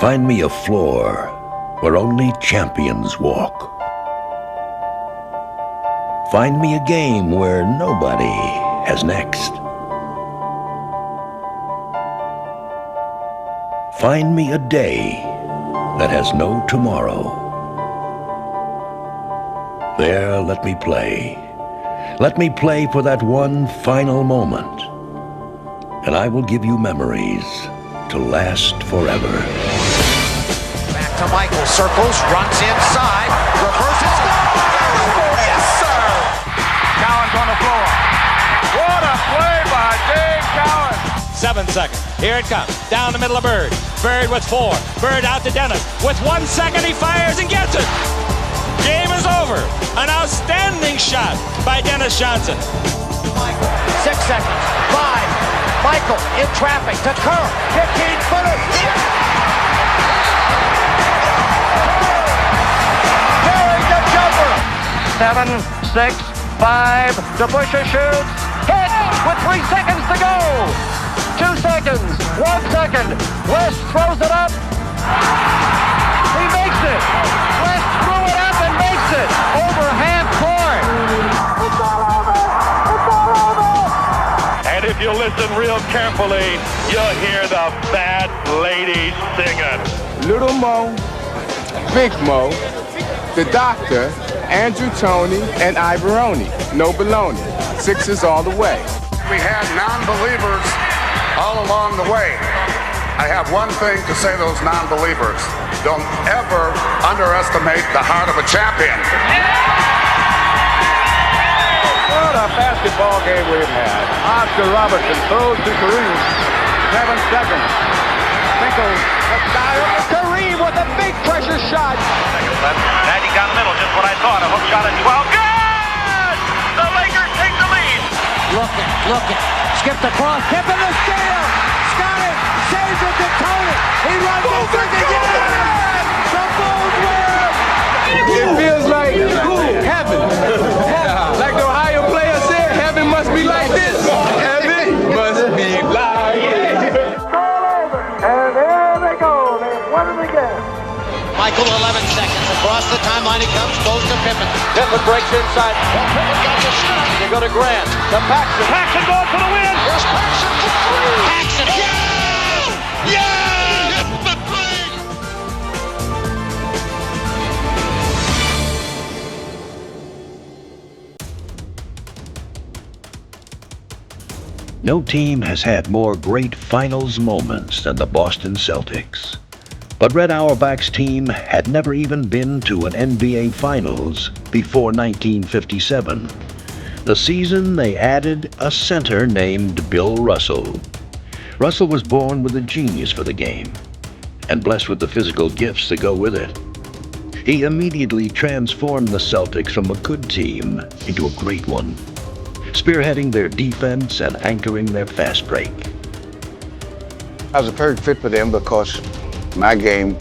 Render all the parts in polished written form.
Find me a floor where only champions walk. Find me a game where nobody has next. Find me a day that has no tomorrow. There, let me play. Let me play for that one final moment. And I will give you memories to last forever. Back to Michael, circles, runs inside, reverses, yes sir! Cowan's on the floor. What a play by Dave Cowan! 7 seconds, here it comes, down the middle of Bird. Bird with 4, Bird out to Dennis. With 1 second he fires and gets it! Game is over. An outstanding shot by Dennis Johnson. 6 seconds, 5, Michael in traffic to Kerr, 15-footer, carrying the jumper. 7, 6, 5, DeBusschere shoots, hit with 3 seconds to go. 2 seconds, 1 second, West throws it up, he makes it. West threw it up and makes it over half court. It's all over, it's all over. And if you listen real carefully, you'll hear the fat lady singing. Little Mo, Big Mo, the Doctor, Andrew Toney, and Ivoroni. No baloney. Sixers all the way. We had non-believers all along the way. I have one thing to say to those non-believers. Don't ever underestimate the heart of a champion. What a basketball game we've had. Oscar Robertson throws to Kareem. 7 seconds. Finkel, the style. Kareem with a big pressure shot. Seconds left. Magic down the middle, just what I thought. A hook shot at 12. Good! The Lakers take the lead. Looking. Skipped across. Tip in the steal. Got it. Saves it to Tony. He runs it through the game. The Bulls win. It feels like heaven. Like the Ohio player said, heaven must be like this. Heaven must be like this. And there they go. They won it again. Michael, 11 seconds. Across the timeline he comes, goes to Pippen. Pippen breaks inside. Well, Pippen got the shot. They go to Grant. To Paxson. Paxson goes for the win. Here's Paxson for 3. Paxson. No team has had more great finals moments than the Boston Celtics. But Red Auerbach's team had never even been to an NBA Finals before 1957, the season they added a center named Bill Russell. Russell was born with a genius for the game, and blessed with the physical gifts that go with it. He immediately transformed the Celtics from a good team into a great one, spearheading their defense and anchoring their fast break. I was a perfect fit for them because my game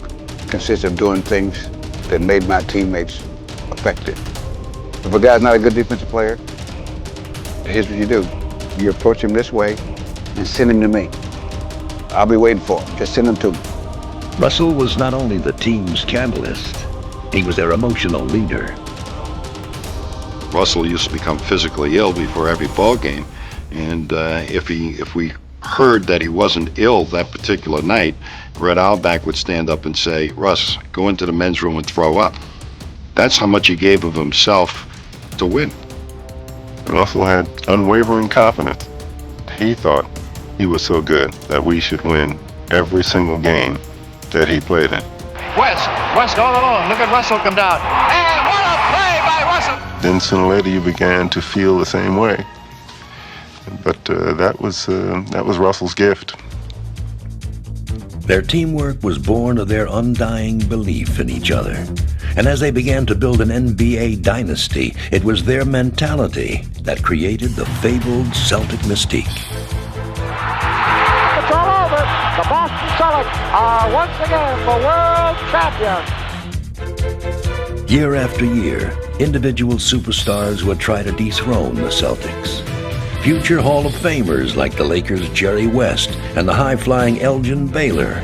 consists of doing things that made my teammates effective. If a guy's not a good defensive player, here's what you do. You approach him this way and send him to me. I'll be waiting for him. Just send him to me. Russell was not only the team's catalyst, he was their emotional leader. Russell used to become physically ill before every ball game, and if we heard that he wasn't ill that particular night, Red Auerbach would stand up and say, "Russ, go into the men's room and throw up." That's how much he gave of himself to win. Russell had unwavering confidence. He thought he was so good that we should win every single game that he played in. West all alone. Look at Russell come down. And what a play by Russell! Then sooner or later you began to feel the same way. But that was Russell's gift. Their teamwork was born of their undying belief in each other. And as they began to build an NBA dynasty, it was their mentality that created the fabled Celtic mystique. It's all over. The Boston Celtics are once again the world champions. Year after year, individual superstars would try to dethrone the Celtics. Future Hall of Famers like the Lakers' Jerry West and the high-flying Elgin Baylor.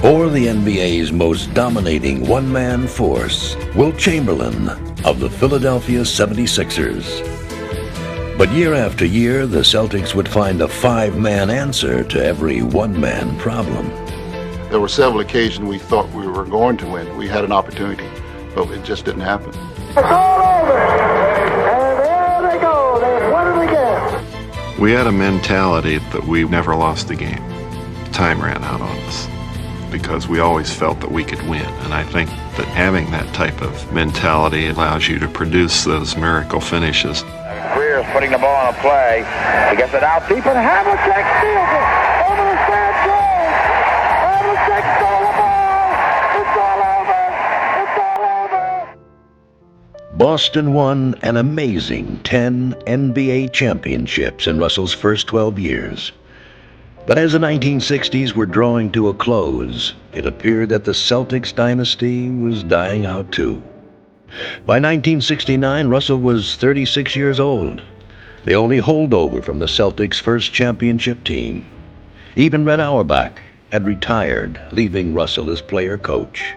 or the NBA's most dominating one-man force, Wilt Chamberlain of the Philadelphia 76ers. But year after year, the Celtics would find a five-man answer to every one-man problem. There were several occasions we thought we were going to win. We had an opportunity, but it just didn't happen. It's all over, and there they go. They've won it again. We had a mentality that we never lost a game. Time ran out on us because we always felt that we could win. And I think that having that type of mentality allows you to produce those miracle finishes. Greer's putting the ball on a play. He gets it out deep, and Havlicek steals it over the stand goal. Havlicek stole the ball. It's all over. It's all over. Boston won an amazing 10 NBA championships in Russell's first 12 years. But as the 1960s were drawing to a close, it appeared that the Celtics dynasty was dying out too. By 1969, Russell was 36 years old, the only holdover from the Celtics' first championship team. Even Red Auerbach had retired, leaving Russell as player-coach.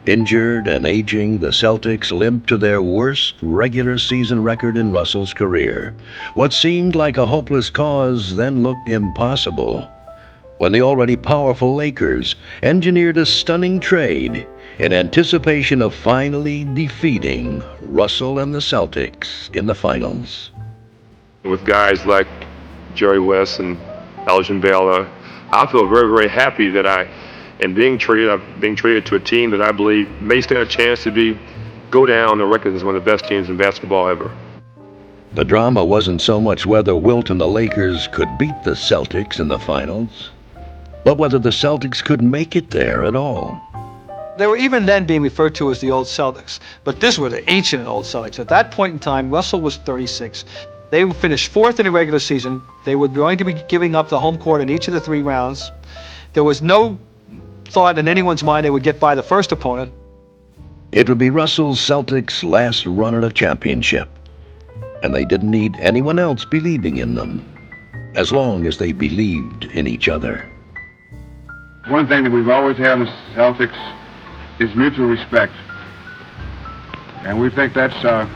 Injured and aging, the Celtics limped to their worst regular season record in Russell's career. What seemed like a hopeless cause then looked impossible when the already powerful Lakers engineered a stunning trade in anticipation of finally defeating Russell and the Celtics in the finals. With guys like Jerry West and Elgin Baylor, I feel very, very happy that I'm being traded to a team that I believe may stand a chance to go down the record as one of the best teams in basketball ever. The drama wasn't so much whether Wilt and the Lakers could beat the Celtics in the finals, but whether the Celtics could make it there at all. They were even then being referred to as the old Celtics, but this were the ancient old Celtics. At that point in time, Russell was 36. They finished fourth in the regular season. They were going to be giving up the home court in each of the 3 rounds. There was no thought in anyone's mind they would get by the first opponent. It would be Russell's Celtics' last run at a championship, and they didn't need anyone else believing in them, as long as they believed in each other. One thing that we've always had in the Celtics is mutual respect. And we think that's the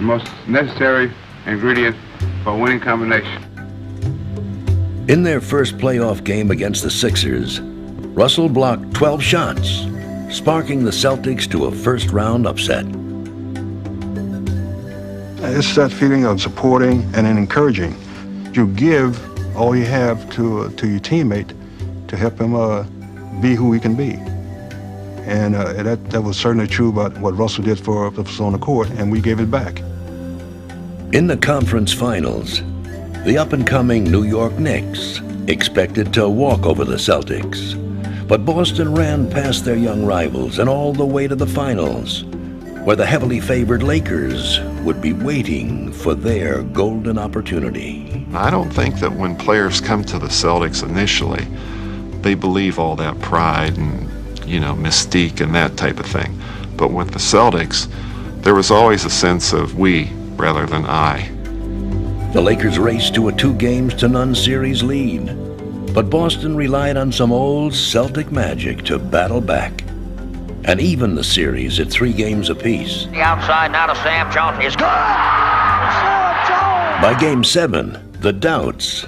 most necessary ingredient for a winning combination. In their first playoff game against the Sixers, Russell blocked 12 shots, sparking the Celtics to a first-round upset. It's that feeling of supporting and encouraging. You give all you have to your teammate to help him be who he can be. And that was certainly true about what Russell did for us on the court, and we gave it back. In the conference finals, the up-and-coming New York Knicks expected to walk over the Celtics. But Boston ran past their young rivals and all the way to the finals, where the heavily favored Lakers would be waiting for their golden opportunity. I don't think that when players come to the Celtics initially, they believe all that pride and, mystique and that type of thing. But with the Celtics, there was always a sense of we rather than I. The Lakers raced to a 2-0 series lead, but Boston relied on some old Celtic magic to battle back and even the series at 3 games apiece. The outside now to Sam Jones is good. By Game 7, the doubts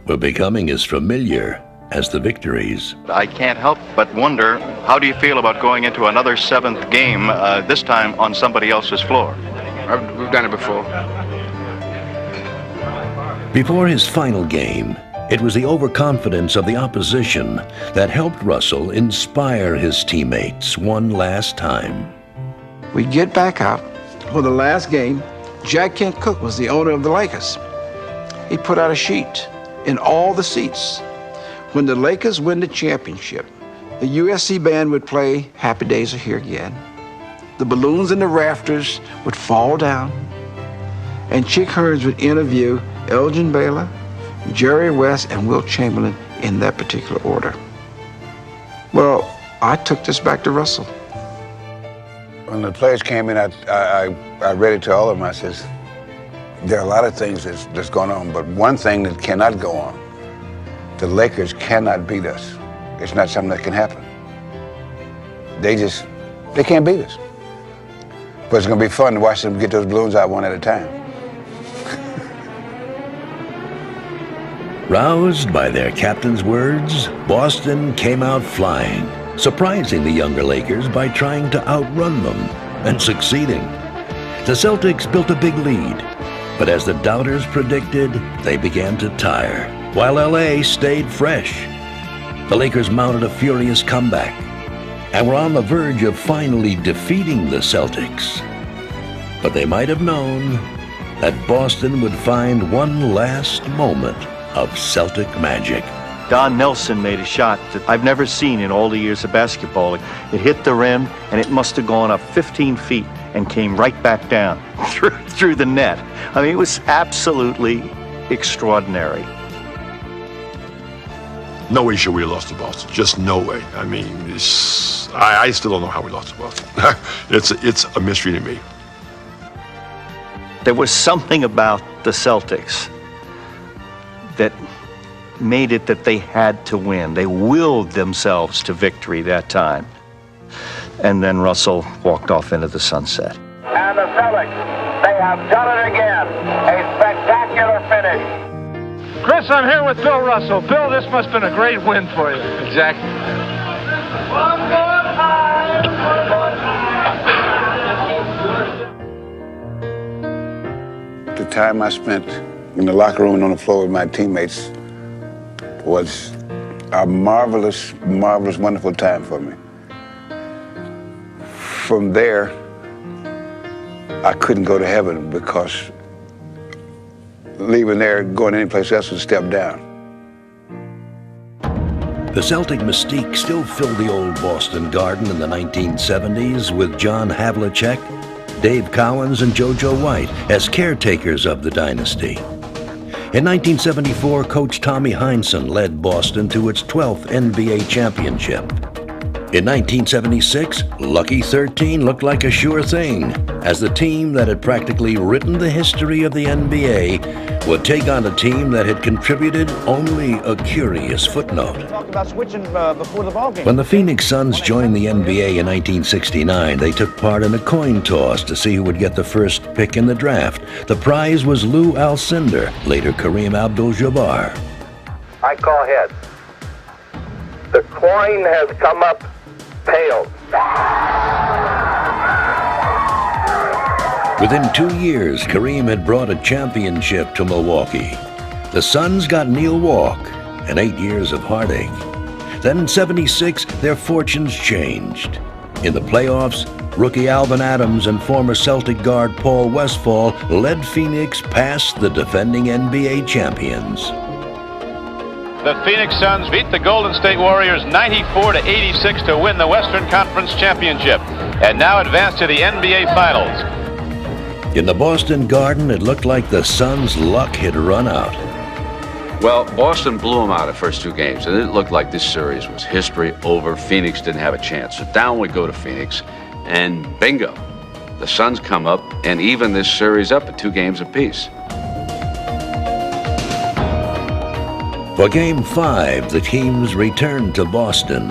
were becoming as familiar as the victories. I can't help but wonder, how do you feel about going into another 7th game, this time on somebody else's floor? We've done it before. Before his final game, it was the overconfidence of the opposition that helped Russell inspire his teammates one last time. We get back out for the last game. Jack Kent Cooke was the owner of the Lakers. He put out a sheet in all the seats. When the Lakers win the championship, the USC band would play Happy Days Are Here Again. The balloons in the rafters would fall down, and Chick Hearns would interview Elgin Baylor, Jerry West, and Wilt Chamberlain in that particular order. Well, I took this back to Russell. When the players came in, I read it to all of them. I says, there are a lot of things that's going on, but one thing that cannot go on, the Lakers cannot beat us. it's not something that can happen. They can't beat us. But it's going to be fun to watch them get those balloons out one at a time. Roused by their captain's words, Boston came out flying, surprising the younger Lakers by trying to outrun them and succeeding. The Celtics built a big lead, but as the doubters predicted, they began to tire, while LA stayed fresh. The Lakers mounted a furious comeback and were on the verge of finally defeating the Celtics. But they might have known that Boston would find one last moment of Celtic magic. Don Nelson made a shot that I've never seen in all the years of basketball. It hit the rim, and it must have gone up 15 feet and came right back down through the net. I mean, it was absolutely extraordinary. No way should we have lost to Boston. Just no way. I mean, I still don't know how we lost to Boston. It's a mystery to me. There was something about the Celtics that made it that they had to win. They willed themselves to victory that time. And then Russell walked off into the sunset. And the Celtics, they have done it again. A spectacular finish. Chris, I'm here with Bill Russell. Bill, this must have been a great win for you. Exactly. One more time. The time I spent in the locker room and on the floor with my teammates was a marvelous, marvelous, wonderful time for me. From there, I couldn't go to heaven because leaving there, going anyplace else was a step down. The Celtic mystique still filled the old Boston Garden in the 1970s with John Havlicek, Dave Cowens, and JoJo White as caretakers of the dynasty. In 1974, Coach Tommy Heinsohn led Boston to its 12th NBA championship. In 1976, Lucky 13 looked like a sure thing, as the team that had practically written the history of the NBA would take on a team that had contributed only a curious footnote. Talked about switching before the ball game. When the Phoenix Suns joined the NBA in 1969, they took part in a coin toss to see who would get the first pick in the draft. The prize was Lou Alcindor, later Kareem Abdul-Jabbar. I call heads. The coin has come up tails. Within 2 years, Kareem had brought a championship to Milwaukee. The Suns got Neil Walk and 8 years of heartache. Then in '76, their fortunes changed. In the playoffs, rookie Alvin Adams and former Celtic guard Paul Westphal led Phoenix past the defending NBA champions. The Phoenix Suns beat the Golden State Warriors 94-86 to win the Western Conference Championship and now advance to the NBA Finals. In the Boston Garden, it looked like the Suns' luck had run out. Well, Boston blew them out the first 2 games, and it looked like this series was history over. Phoenix didn't have a chance. So down we go to Phoenix, and bingo. The Suns come up and even this series up at 2 games apiece. For Game 5, the teams returned to Boston,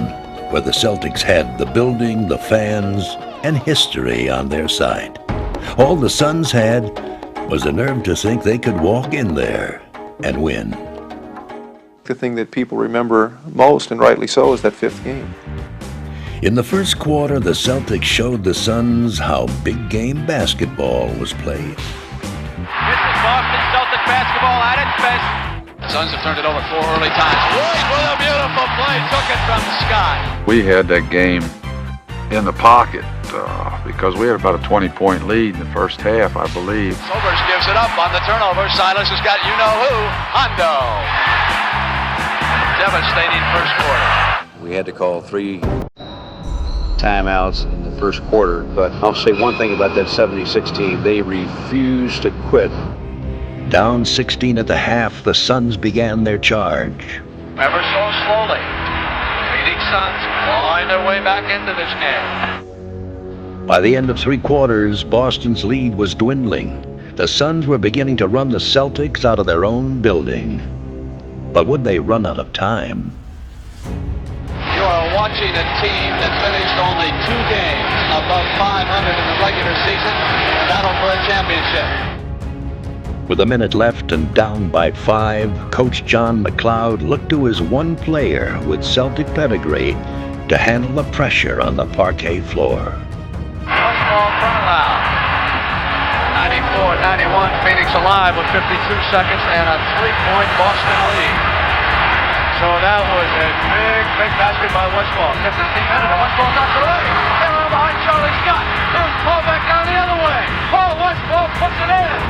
where the Celtics had the building, the fans, and history on their side. All the Suns had was the nerve to think they could walk in there and win. The thing that people remember most, and rightly so, is that 5th game. In the first quarter, the Celtics showed the Suns how big game basketball was played. This is Boston Celtic basketball at its best. The Suns have turned it over 4 early times. Royce with a beautiful play, took it from the sky. We had that game in the pocket because we had about a 20-point lead in the first half, I believe. Sobers gives it up on the turnover. Silas has got you-know-who, Hondo. Devastating first quarter. We had to call 3 timeouts in the first quarter, but I'll say one thing about that 76 team, they refused to quit. Down 16 at the half, the Suns began their charge. Ever so slowly, Phoenix Suns clawing their way back into this game. By the end of 3 quarters, Boston's lead was dwindling. The Suns were beginning to run the Celtics out of their own building. But would they run out of time? watching a team that finished only 2 games above 500 in the regular season and battled for a championship. With a minute left and down by 5, Coach John McLeod looked to his one player with Celtic pedigree to handle the pressure on the parquet floor. Westfall turnaround. 94-91, Phoenix alive with 52 seconds and a 3-point Boston lead. So that was a big basket by Westfall. 15 minutes, and Westfall's out to the right. They're on behind Charlie Scott. Here's Paul back down the other way. Westfall puts it in.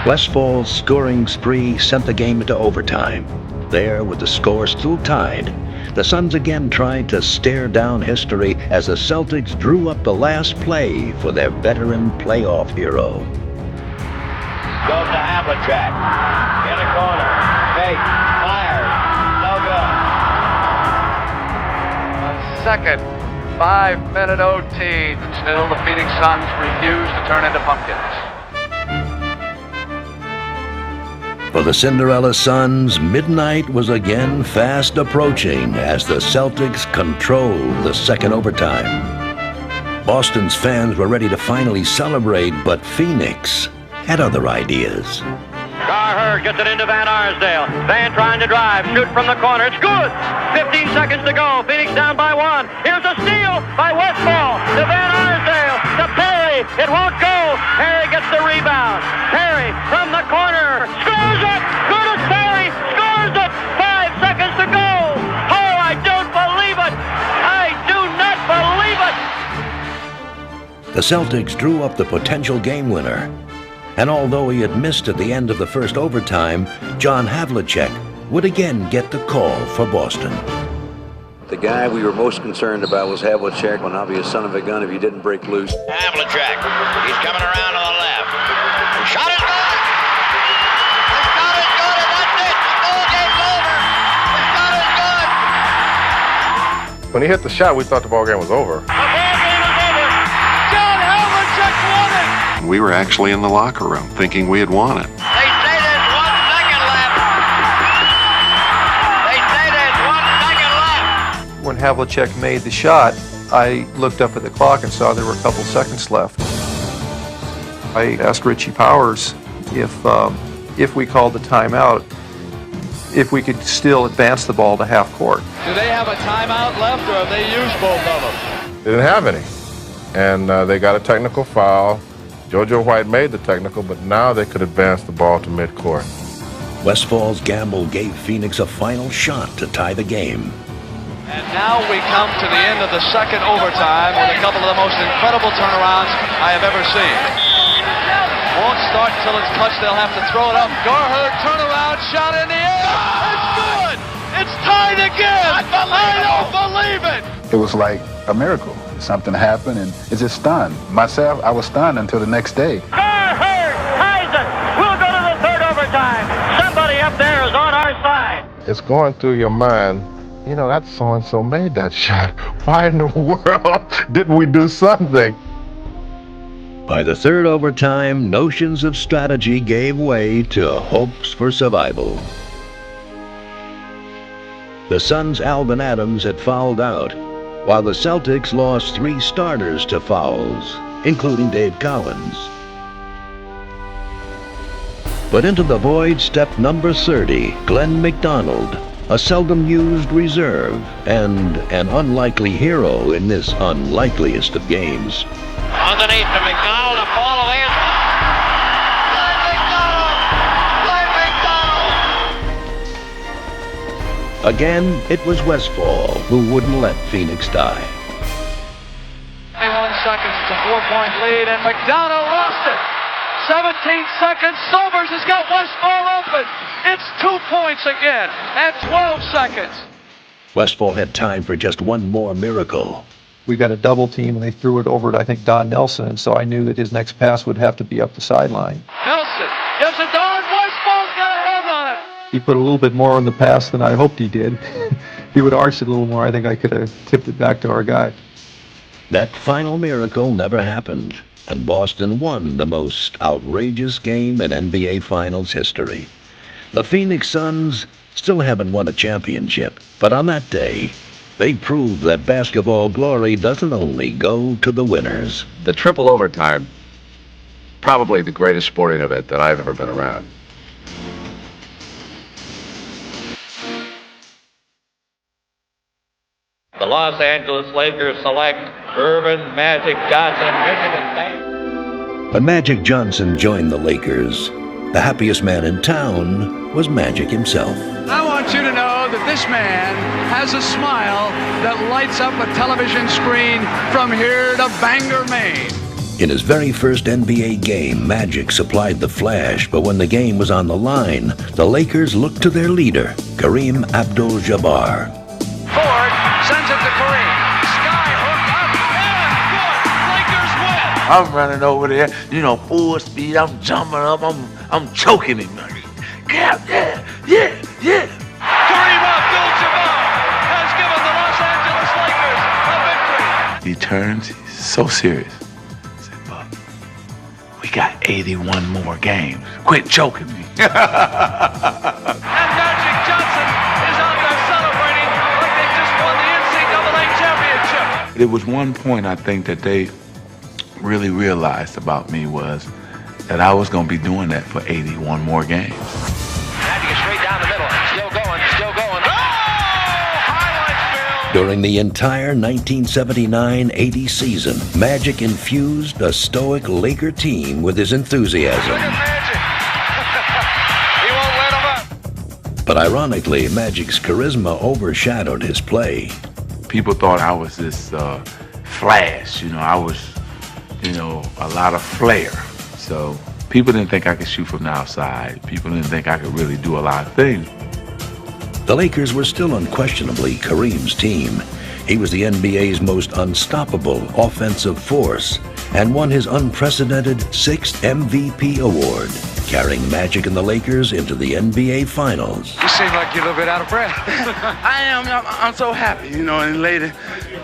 Westfall's scoring spree sent the game into overtime. There, with the score still tied, the Suns again tried to stare down history as the Celtics drew up the last play for their veteran playoff hero. Goes to Havlicek. In the corner. Fake. Fires. No good. A second 5-minute OT. Still the Phoenix Suns refuse to turn into pumpkins. For the Cinderella Suns, midnight was again fast approaching as the Celtics controlled the second overtime. Boston's fans were ready to finally celebrate, but Phoenix had other ideas. Carherd gets it into Van Arsdale. Van trying to drive, shoot from the corner. It's good. 15 seconds to go. Phoenix down by 1. Here's a steal by Westfall to Van Arsdale to Perry. It won't go. Perry gets the rebound. Perry from the corner scores it. Curtis Perry scores it. 5 seconds to go. Oh, I don't believe it. I do not believe it. The Celtics drew up the potential game winner. And although he had missed at the end of the first overtime, John Havlicek would again get the call for Boston. The guy we were most concerned about was Havlicek. Well, now be a son of a gun if he didn't break loose. Havlicek. He's coming around to the left. Shot is good. The shot is good, and that's it. The ball game's over. The shot is good. When he hit the shot, we thought the ball game was over. The ball game is over. John Havlicek won it. We were actually in the locker room thinking we had won it. They say there's 1 second left. They say there's 1 second left. When Havlicek made the shot, I looked up at the clock and saw there were a couple seconds left. I asked Richie Powers if we called the timeout, if we could still advance the ball to half court. Do they have a timeout left, or have they used both of them? They didn't have any. And they got a technical foul. JoJo White made the technical, but now they could advance the ball to midcourt. Westfall's gamble gave Phoenix a final shot to tie the game. And now we come to the end of the second overtime with a couple of the most incredible turnarounds I have ever seen. Won't start until it's touched. They'll have to throw it up. Garherd turnaround shot in the air. It's good. It's tied again. I don't believe it. It was like a miracle. Something happened, and it just stunned. Myself, I was stunned until the next day. Carherd ties it. We'll go to the third overtime. Somebody up there is on our side. It's going through your mind, you know, that so-and-so made that shot. Why in the world didn't we do something? By the third overtime, notions of strategy gave way to hopes for survival. The Suns' Alvin Adams had fouled out, while the Celtics lost 3 starters to fouls, including Dave Cowens. But into the void stepped number 30, Glenn McDonald, a seldom used reserve and an unlikely hero in this unlikeliest of games. Underneath to McDonald, a fall away. Glenn McDonald! Glenn McDonald! Again, it was Westfall who wouldn't let Phoenix die. 21 seconds, it's a 4-point lead, and McDonald lost it. 17 seconds, Sobers has got Westfall open. It's 2 points again, at 12 seconds. Westfall had time for just one more miracle. We got a double team, and they threw it over to, I think, Don Nelson, and so I knew that his next pass would have to be up the sideline. Nelson gives it down, Westfall's got a hand on it. He put a little bit more on the pass than I hoped he did. If he would arch it a little more, I think I could have tipped it back to our guy. That final miracle never happened, and Boston won the most outrageous game in NBA Finals history. The Phoenix Suns still haven't won a championship, but on that day, They proved that basketball glory doesn't only go to the winners. The triple overtime, probably the greatest sporting event that I've ever been around. The Los Angeles Lakers select Irvin Magic Johnson, Michigan State. When Magic Johnson joined the Lakers, the happiest man in town was Magic himself. I want you to know that this man has a smile that lights up a television screen from here to Bangor, Maine. In his very first NBA game, Magic supplied the flash, but when the game was on the line, the Lakers looked to their leader, Kareem Abdul-Jabbar. Ford sends it to Kareem. Sky hooked up and good. Lakers win. I'm running over there, full speed. I'm jumping up. I'm choking him. Yeah. Kareem Abdul-Jabbar has given the Los Angeles Lakers a victory. He turns, he's so serious. He said, Buck, we got 81 more games. Quit choking me. And Magic Johnson is out there celebrating like they just won the NCAA championship. There was one point I think that they really realized about me was that I was going to be doing that for 81 more games. Magic is straight down the middle. Still going. Oh! Highlights, Bill! During the entire 1979-80 season, Magic infused a stoic Laker team with his enthusiasm. He won't let him up. But ironically, Magic's charisma overshadowed his play. People thought I was this flash, I was, a lot of flair. So people didn't think I could shoot from the outside. People didn't think I could really do a lot of things. The Lakers were still unquestionably Kareem's team. He was the NBA's most unstoppable offensive force and won his unprecedented 6th MVP award, carrying Magic and the Lakers into the NBA Finals. You seem like you're a little bit out of breath. I am. I'm so happy, and later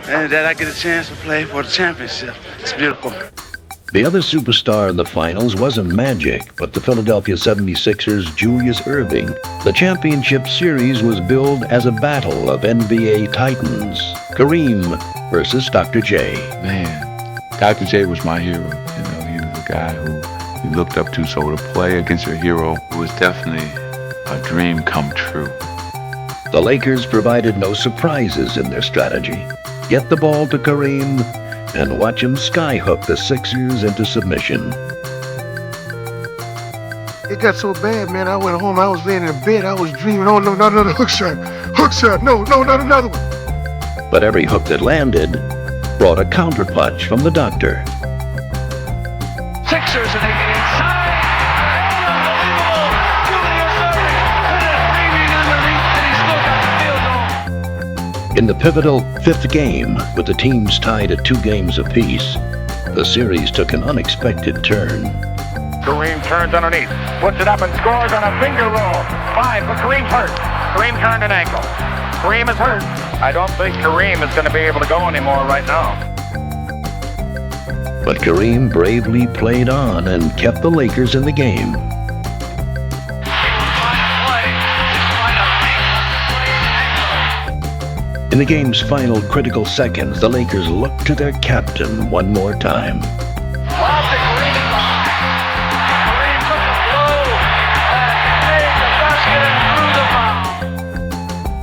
that I get a chance to play for the championship. It's beautiful. The other superstar in the finals wasn't Magic, but the Philadelphia 76ers' Julius Erving. The championship series was billed as a battle of NBA titans, Kareem versus Dr. J. Man, Dr. J was my hero. He was the guy who you looked up to, so to play against your hero was definitely a dream come true. The Lakers provided no surprises in their strategy. Get the ball to Kareem and watch him skyhook the Sixers into submission. It got so bad, man, I went home, I was laying in bed, I was dreaming, oh no, not another hook shot, no, not another one. But every hook that landed brought a counterpunch from the doctor. Sixers, and they get inside. Unbelievable. Julius Erving hit it aiming underneath, and he still got the field goal. In the pivotal 5th game, with the teams tied at 2 games apiece, the series took an unexpected turn. Kareem turns underneath, puts it up and scores on a finger roll. 5, but Kareem's hurt. Kareem turned an ankle. Kareem is hurt. I don't think Kareem is going to be able to go anymore right now. But Kareem bravely played on and kept the Lakers in the game. In the game's final critical seconds, the Lakers looked to their captain one more time.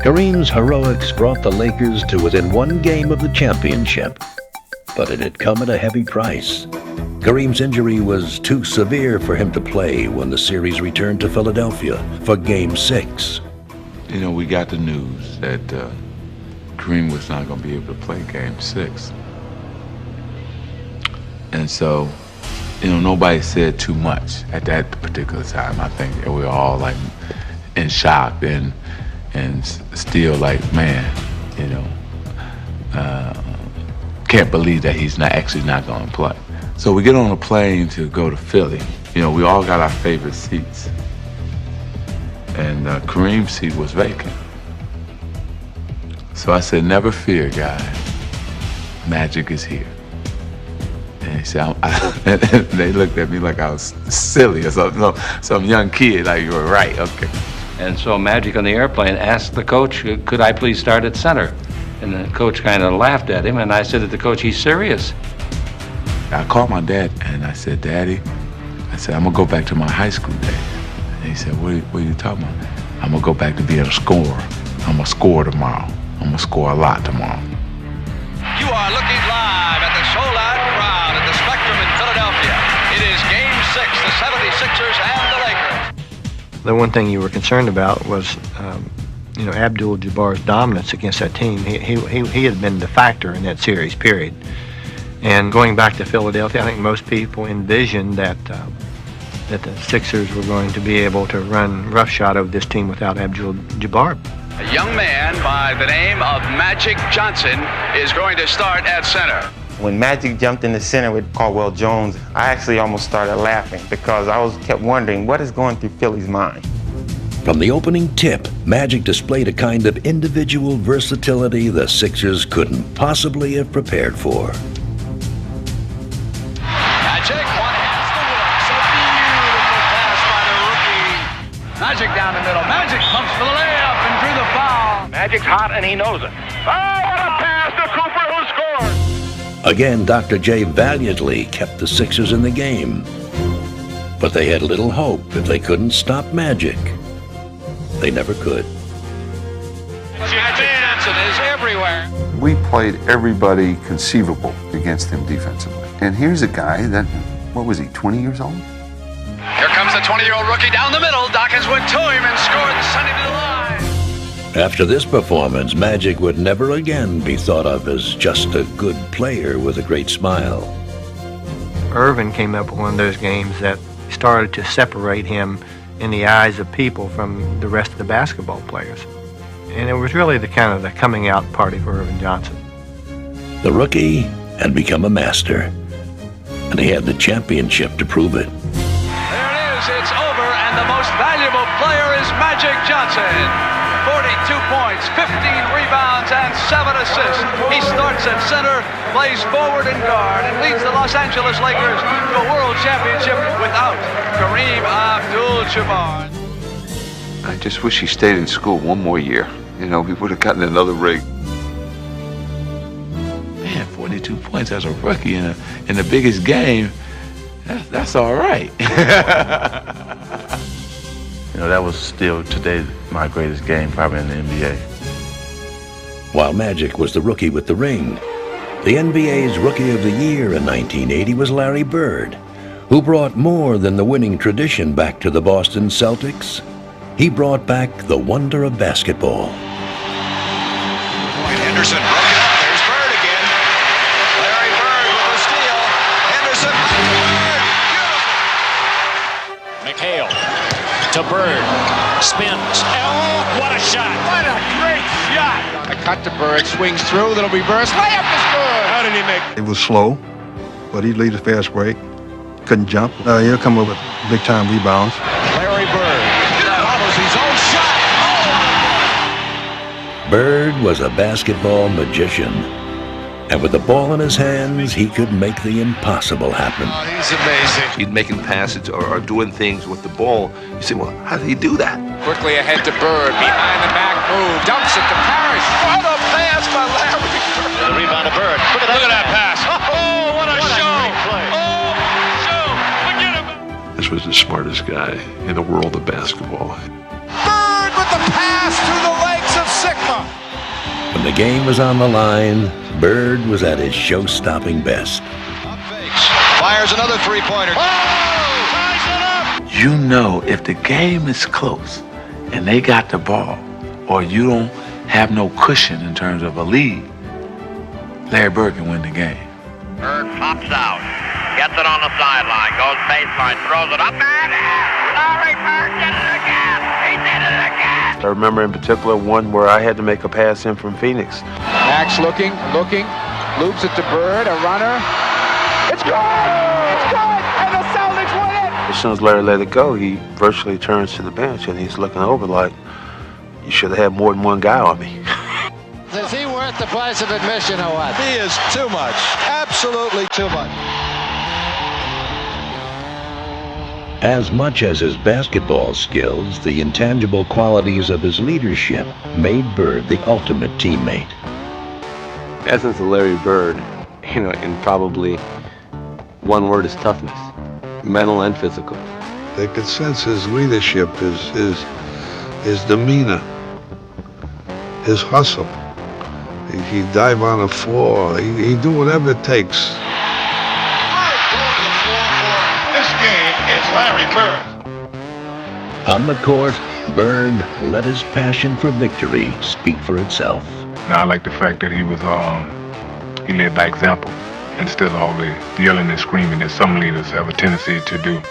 Kareem's heroics brought the Lakers to within 1 game of the championship, but it had come at a heavy price. Kareem's injury was too severe for him to play when the series returned to Philadelphia for Game 6. We got the news that Kareem was not going to be able to play Game 6. And so, nobody said too much at that particular time. I think we were all like in shock and still like, man, can't believe that he's actually not going to play. So we get on a plane to go to Philly. We all got our favorite seats. And Kareem's seat was vacant. So I said, never fear, guys. Magic is here. And he said, and they looked at me like I was silly or something. No, some young kid, like, you were right, okay. And so Magic on the airplane asked the coach, could I please start at center? And the coach kind of laughed at him, and I said to the coach, he's serious. I called my dad and I said, Daddy, I said, I'm gonna go back to my high school days. And he said, what are you talking about? I'm gonna go back to being a scorer. I'm gonna score tomorrow. I'm gonna score a lot tomorrow. You are looking live at the sold-out crowd at the Spectrum in Philadelphia. It is Game 6, the 76ers and the Lakers. The one thing you were concerned about was, Abdul-Jabbar's dominance against that team. He had been the factor in that series, period. And going back to Philadelphia, I think most people envisioned that the Sixers were going to be able to run roughshod over this team without Abdul-Jabbar. A young man by the name of Magic Johnson is going to start at center. When Magic jumped in the center with Caldwell Jones, I actually almost started laughing because I kept wondering what is going through Philly's mind. From the opening tip, Magic displayed a kind of individual versatility the Sixers couldn't possibly have prepared for. Magic, one has the works. A beautiful pass by the rookie. Magic down the middle. Magic pumps for the layup and drew the foul. Magic's hot and he knows it. Oh, what a pass to Cooper who scores! Again, Dr. J valiantly kept the Sixers in the game. But they had little hope if they couldn't stop Magic. They never could. Magic Johnson is everywhere. We played everybody conceivable against him defensively. And here's a guy that, what was he, 20 years old? Here comes the 20-year-old rookie down the middle. Dawkins went to him and scored and sent him to the line. After this performance, Magic would never again be thought of as just a good player with a great smile. Irvin came up with one of those games that started to separate him in the eyes of people from the rest of the basketball players. And it was really the kind of the coming out party for Irvin Johnson. The rookie had become a master, and he had the championship to prove it. There it is. It's over, and the most valuable player is Magic Johnson. 42 points, 15 rebounds, and 7 assists. He starts at center, plays forward and guard, and leads the Los Angeles Lakers to a world championship without Kareem Abdul-Jabbar. I just wish he stayed in school one more year. We would have gotten another ring. Man, 42 points as a rookie in the biggest game, that's all right. That was still today my greatest game probably in the NBA. While Magic was the rookie with the ring, the NBA's Rookie of the Year in 1980 was Larry Bird, who brought more than the winning tradition back to the Boston Celtics. He brought back the wonder of basketball. Henderson broke it up. There's Bird again. Larry Bird with a steal. Henderson back to Bird. McHale to Bird. Spins. Oh, what a shot. What a great shot. A cut to Bird. Swings through. Little reverse. Layup is good. How did he make it? It was slow, but he lead a fast break. Couldn't jump. He'll come up with big-time rebounds. Larry Bird follows his own shot. Oh. Bird was a basketball magician. And with the ball in his hands, he could make the impossible happen. Oh, he's amazing. He's making passes or doing things with the ball. You say, well, how did he do that? Quickly ahead to Bird. Behind the back move. Dumps it to Parrish. What a pass by Larry Bird. The rebound to Bird. Look at that pass. Oh, what a show. Oh, show. Forget about it. This was the smartest guy in the world of basketball. Bird with the pass through the legs of Sigma. When the game was on the line, Bird was at his show-stopping best. Fires another three-pointer. Oh, ties it up. If the game is close and they got the ball, or you don't have no cushion in terms of a lead, Larry Bird can win the game. Bird pops out, gets it on the sideline, goes baseline, throws it up and in. Larry Bird did it again. He did it again. I remember in particular one where I had to make a pass in from Phoenix. Max looking, loops it to Bird, a runner. It's good! It's good! And the Celtics win it! As soon as Larry let it go, he virtually turns to the bench and he's looking over like, you should have had more than one guy on me. Is he worth the price of admission or what? He is too much. Absolutely too much. As much as his basketball skills, the intangible qualities of his leadership made Bird the ultimate teammate. essence of Larry Bird, in probably one word, is toughness, mental and physical. They could sense his leadership, his demeanor, his hustle. He'd dive on the floor. He'd do whatever it takes. This game is Larry Bird. On the court, Bird let his passion for victory speak for itself. Now, I like the fact that he led by example instead of all the yelling and screaming that some leaders have a tendency to do.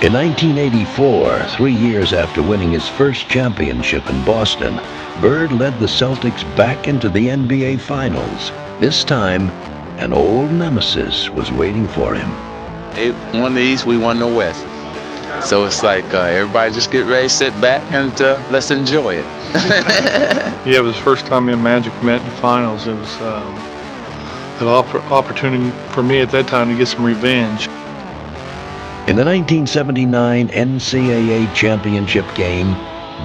In 1984, 3 years after winning his first championship in Boston, Bird led the Celtics back into the NBA Finals. This time, an old nemesis was waiting for him. They won the East, we won the West. So it's like everybody just get ready, sit back, and let's enjoy it. Yeah, it was the first time me and Magic met in the finals. It was an opportunity for me at that time to get some revenge. In the 1979 NCAA championship game,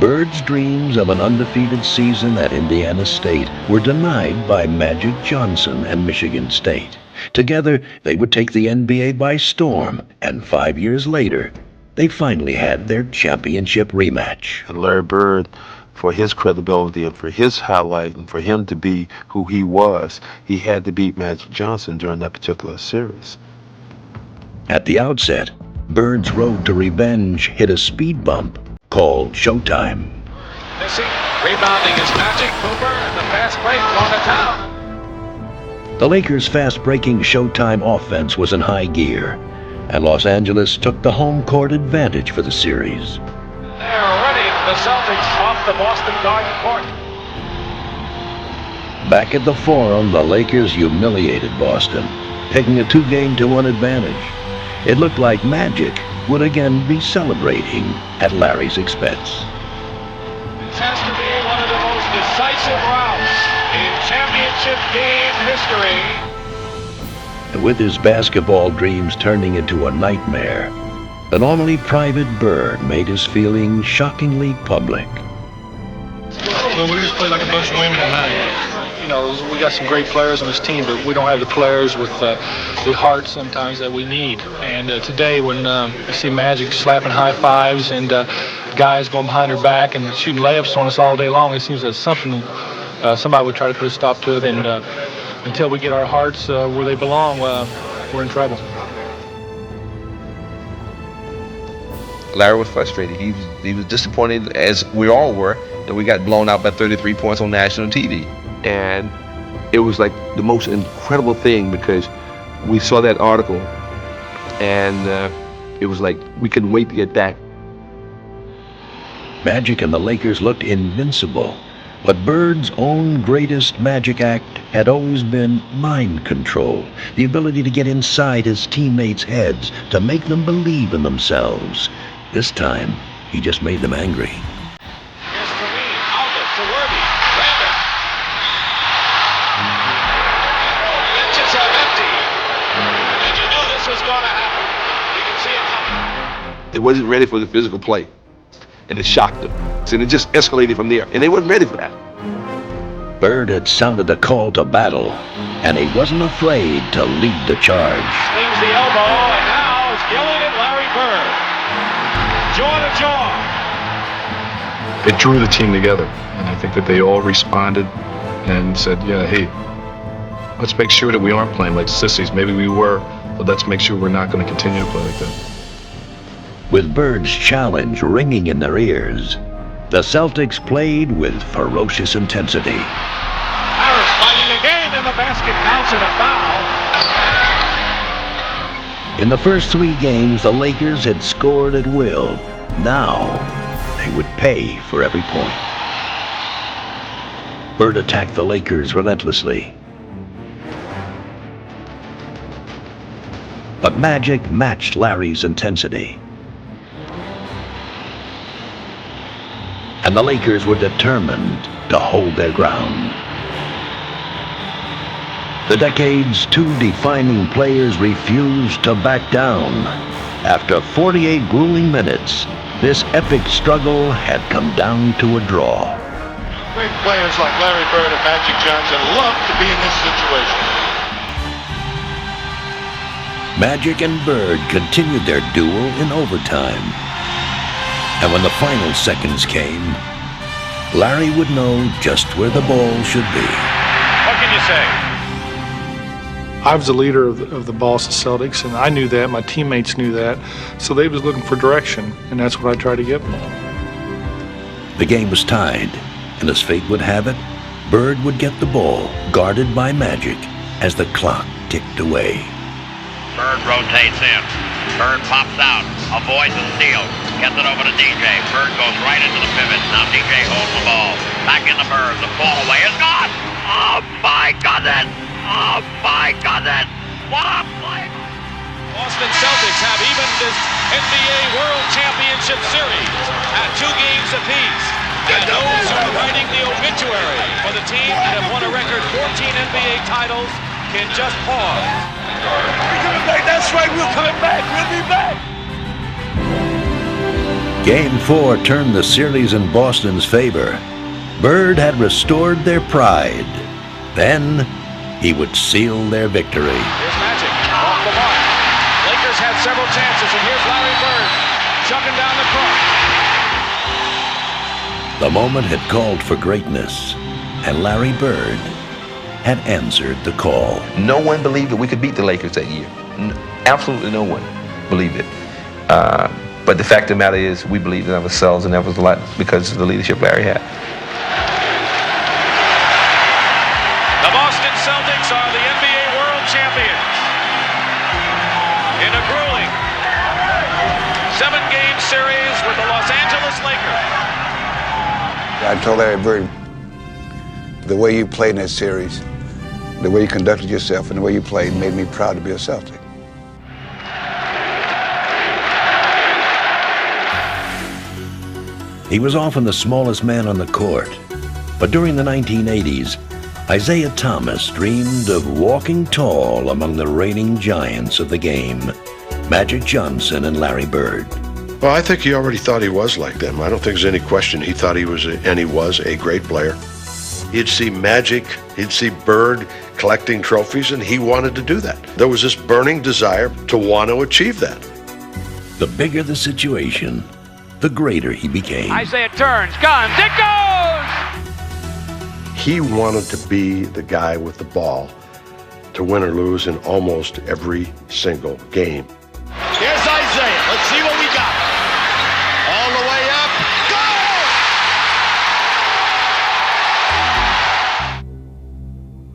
Bird's dreams of an undefeated season at Indiana State were denied by Magic Johnson and Michigan State. Together, they would take the NBA by storm, and 5 years later, they finally had their championship rematch. And Larry Bird, for his credibility and for his highlight and for him to be who he was, he had to beat Magic Johnson during that particular series. At the outset, Bird's road to revenge hit a speed bump called Showtime. Rebounding is Magic, Cooper, and the fast break going to town. The Lakers' fast-breaking Showtime offense was in high gear, and Los Angeles took the home court advantage for the series. They're ready, the Celtics off the Boston Garden court. Back at the Forum, the Lakers humiliated Boston, taking a 2-1 advantage. It looked like Magic would again be celebrating at Larry's expense. This has to be one of the most decisive rounds in championship game history. And with his basketball dreams turning into a nightmare, the normally private Bird made his feelings shockingly public. Well, we just played like a bunch of women tonight. We got some great players on this team, but we don't have the players with the heart sometimes that we need. And today, when you see Magic slapping high fives and guys going behind her back and shooting layups on us all day long, it seems that somebody would try to put a stop to it. And until we get our hearts where they belong, we're in trouble. Larry was frustrated. He was disappointed, as we all were, that we got blown out by 33 points on national TV. And it was like the most incredible thing because we saw that article and it was like we couldn't wait to get back. Magic and the Lakers looked invincible, but Bird's own greatest magic act had always been mind control, the ability to get inside his teammates' heads, to make them believe in themselves. This time, he just made them angry. They wasn't ready for the physical play, and it shocked them. And it just escalated from there, and they wasn't ready for that. Bird had sounded the call to battle, and he wasn't afraid to lead the charge. Slings the elbow, and now it's Gillen and Larry Bird. Jaw to jaw. It drew the team together, and I think that they all responded and said, yeah, hey, let's make sure that we aren't playing like sissies. Maybe we were, but let's make sure we're not going to continue to play like that. With Bird's challenge ringing in their ears, the Celtics played with ferocious intensity. Harris finding again, and the basket counts and a foul. In the first 3 games, the Lakers had scored at will. Now, they would pay for every point. Bird attacked the Lakers relentlessly. But Magic matched Larry's intensity. And the Lakers were determined to hold their ground. The decade's 2 defining players refused to back down. After 48 grueling minutes, this epic struggle had come down to a draw. Great players like Larry Bird and Magic Johnson love to be in this situation. Magic and Bird continued their duel in overtime. And when the final seconds came, Larry would know just where the ball should be. What can you say? I was the leader of the Boston Celtics, and I knew that. My teammates knew that. So they was looking for direction, and that's what I tried to give them. The game was tied, and as fate would have it, Bird would get the ball, guarded by Magic, as the clock ticked away. Bird rotates in. Bird pops out, avoids a steal, gets it over to DJ. Bird goes right into the pivot. Now DJ holds the ball. Back in the Bird. The ball away is gone. Oh my goodness! Oh my goodness! What a play! Boston Celtics have evened this NBA World Championship Series at 2 games apiece. And those who are writing the obituary for the team that have won a record 14 NBA titles can just pause. We're coming back. That's right. We're coming back. We'll be back. Game 4 turned the series in Boston's favor. Bird had restored their pride. Then he would seal their victory. Here's Magic off the mark. Lakers had several chances, and here's Larry Bird chucking down the court. The moment had called for greatness, and Larry Bird had answered the call. No one believed that we could beat the Lakers that year. Absolutely no one believed it. But the fact of the matter is, we believed in ourselves, and that was a lot because of the leadership Larry had. The Boston Celtics are the NBA World Champions in a grueling 7-game series with the Los Angeles Lakers. I told Larry Bird, the way you played in that series, the way you conducted yourself and the way you played made me proud to be a Celtic. He was often the smallest man on the court, but during the 1980s, Isaiah Thomas dreamed of walking tall among the reigning giants of the game, Magic Johnson and Larry Bird. Well, I think he already thought he was like them. I don't think there's any question. He thought he was a great player. He'd see Magic, he'd see Bird collecting trophies, and he wanted to do that. There was this burning desire to want to achieve that. The bigger the situation, the greater he became. Isaiah turns, guns, it goes! He wanted to be the guy with the ball to win or lose in almost every single game. Here's Isaiah. Let's see what we got. All the way up. Goal!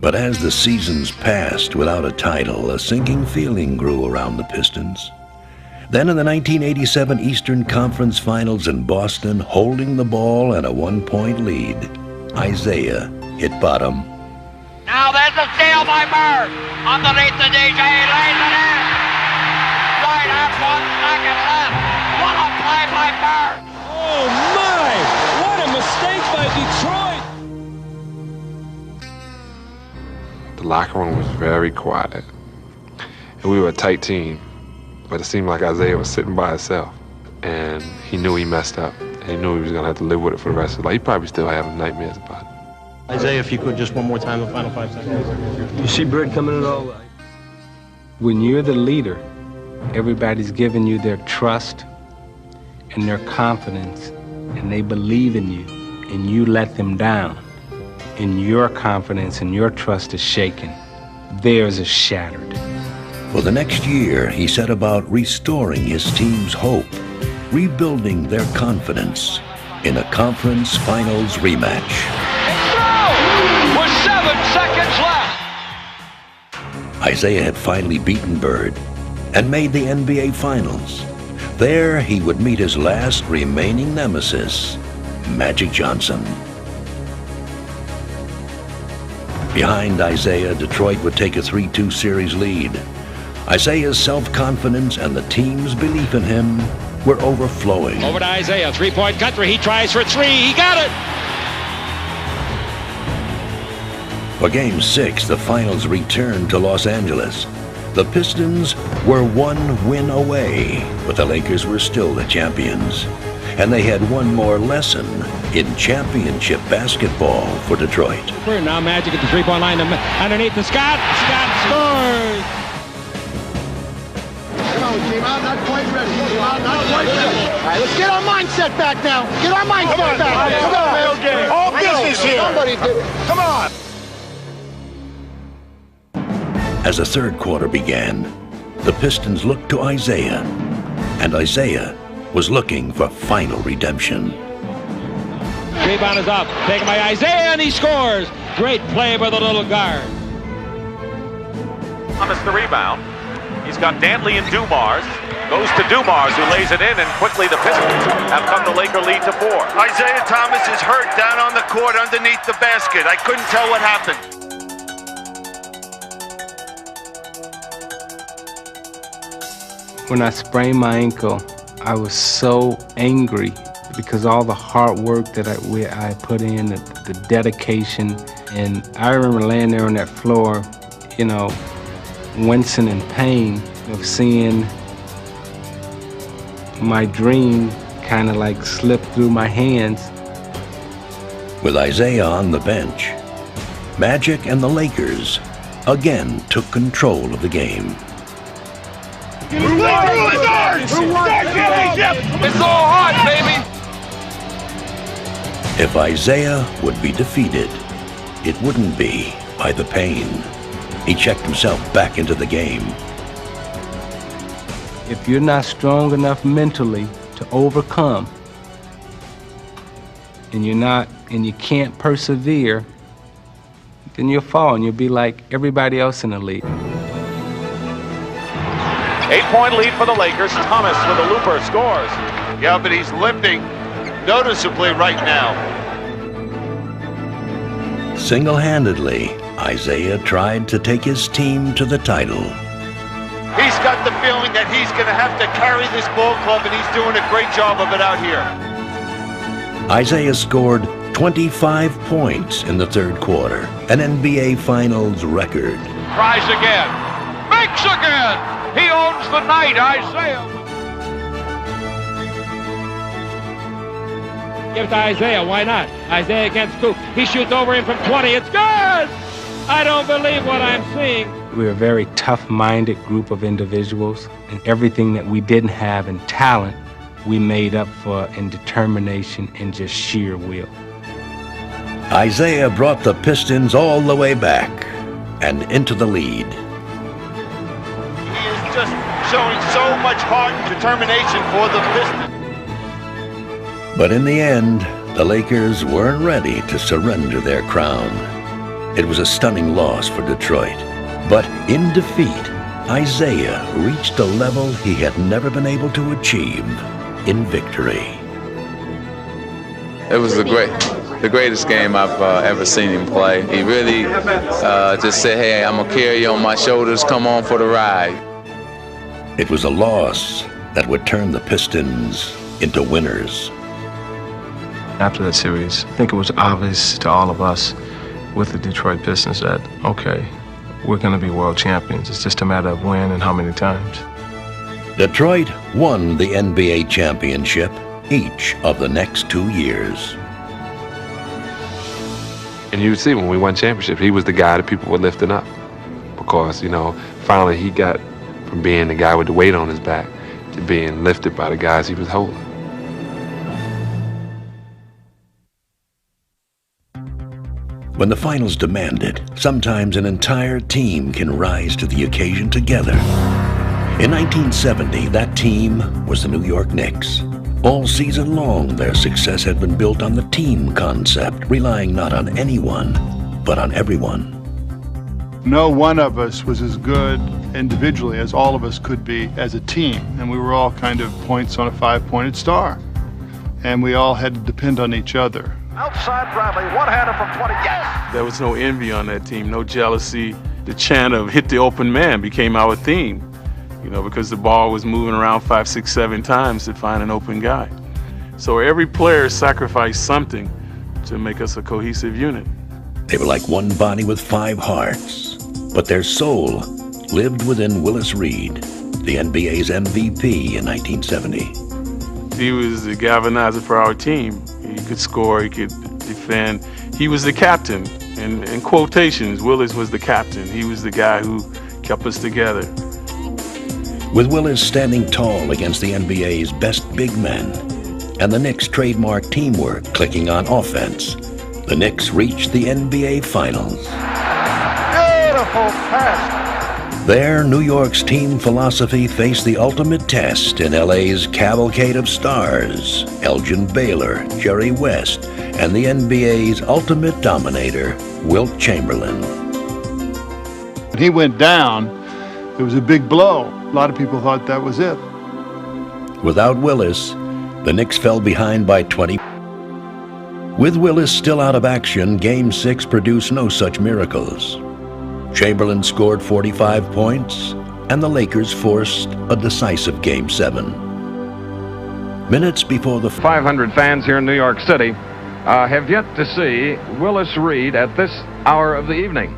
But as the seasons passed without a title, a sinking feeling grew around the Pistons. Then in the 1987 Eastern Conference Finals in Boston, holding the ball and a 1-point lead, Isaiah hit bottom. Now there's a steal by Bird. Underneath the DJ, lays it in. Right at 1 second left. What a play by Bird. Oh my! What a mistake by Detroit. The locker room was very quiet. And we were a tight team. But it seemed like Isaiah was sitting by himself. And he knew he messed up. And he knew he was going to have to live with it for the rest of his life. He probably still having nightmares about it. Isaiah, if you could, just one more time, the final 5 seconds. You see Bird coming in all right. When you're the leader, everybody's giving you their trust and their confidence, and they believe in you, and you let them down, and your confidence and your trust is shaken. Theirs is shattered. For the next year, he set about restoring his team's hope, rebuilding their confidence in a conference finals rematch. With 7 seconds left. Isaiah had finally beaten Bird and made the NBA Finals. There, he would meet his last remaining nemesis, Magic Johnson. Behind Isaiah, Detroit would take a 3-2 series lead. Isaiah's self-confidence and the team's belief in him were overflowing. Over to Isaiah, 3-point country. He tries for 3. He got it. For Game 6, the finals returned to Los Angeles. The Pistons were 1 win away, but the Lakers were still the champions. and they had one more lesson in championship basketball for Detroit. Now Magic at the three-point line, underneath the Scott. Scott scores! Come on, team, I'm not quite ready. Not quite ready. All right, let's get our mindset back now. Get our mindset back. Come on, man. All business here. Somebody did it. Come on. As the third quarter began, the Pistons looked to Isaiah, and Isaiah was looking for final redemption. Rebound is up, taken by Isaiah, and he scores. Great play by the little guard. Thomas the rebound. He's got Dantley and Dumars. Goes to Dumars, who lays it in, and quickly the Pistons have come to Laker lead to 4. Isaiah Thomas is hurt down on the court underneath the basket. I couldn't tell what happened. When I sprained my ankle, I was so angry because all the hard work that I put in, the dedication, and I remember laying there on that floor, you know, wincing in pain of seeing my dream kind of like slip through my hands. With Isaiah on the bench, Magic and the Lakers again took control of the game. It's all hot, baby! If Isaiah would be defeated, it wouldn't be by the pain. He checked himself back into the game. If you're not strong enough mentally to overcome, and you can't persevere, then you'll fall and you'll be like everybody else in the league. 8-point lead for the Lakers. Thomas with a looper scores. Yeah, but he's limping noticeably right now. Single-handedly, Isaiah tried to take his team to the title. He's got the feeling that he's going to have to carry this ball club, and he's doing a great job of it out here. Isaiah scored 25 points in the third quarter, an NBA Finals record. Tries again. Makes again. He owns the night, Isaiah. Give it to Isaiah, why not? Isaiah against Scoop. He shoots over him from 20, it's good! I don't believe what I'm seeing. We're a very tough-minded group of individuals, and everything that we didn't have in talent, we made up for in determination and just sheer will. Isaiah brought the Pistons all the way back and into the lead. He is just showing so much heart and determination for the Pistons. But in the end, the Lakers weren't ready to surrender their crown. It was a stunning loss for Detroit. But in defeat, Isaiah reached a level he had never been able to achieve in victory. It was the greatest game I've ever seen him play. He really just said, hey, I'm going to carry you on my shoulders, come on for the ride. It was a loss that would turn the Pistons into winners. After that series, I think it was obvious to all of us with the Detroit Pistons that, okay, we're going to be world champions. It's just a matter of when and how many times. Detroit won the NBA championship each of the next 2 years. And you see when we won championship, he was the guy that people were lifting up. Because, you know, finally he got from being the guy with the weight on his back to being lifted by the guys he was holding. When the finals demand it, sometimes an entire team can rise to the occasion together. In 1970, that team was the New York Knicks. All season long, their success had been built on the team concept, relying not on anyone, but on everyone. No one of us was as good individually as all of us could be as a team, and we were all kind of points on a five-pointed star. And we all had to depend on each other. Outside Bradley, one-hander from 20, yes! There was no envy on that team, no jealousy. The chant of hit the open man became our theme, you know, because the ball was moving around 5, 6, 7 times to find an open guy. So every player sacrificed something to make us a cohesive unit. They were like one body with 5 hearts, but their soul lived within Willis Reed, the NBA's MVP in 1970. He was the galvanizer for our team. He could score, he could defend. He was the captain. In quotations, Willis was the captain. He was the guy who kept us together. With Willis standing tall against the NBA's best big men and the Knicks' trademark teamwork clicking on offense, the Knicks reached the NBA Finals. Beautiful pass. There, New York's team philosophy faced the ultimate test in LA's cavalcade of stars, Elgin Baylor, Jerry West, and the NBA's ultimate dominator, Wilt Chamberlain. When he went down, it was a big blow. A lot of people thought that was it. Without Willis, the Knicks fell behind by 20. With Willis still out of action, Game 6 produced no such miracles. Chamberlain scored 45 points, and the Lakers forced a decisive Game 7. Minutes before the 500 fans here in New York City have yet to see Willis Reed at this hour of the evening.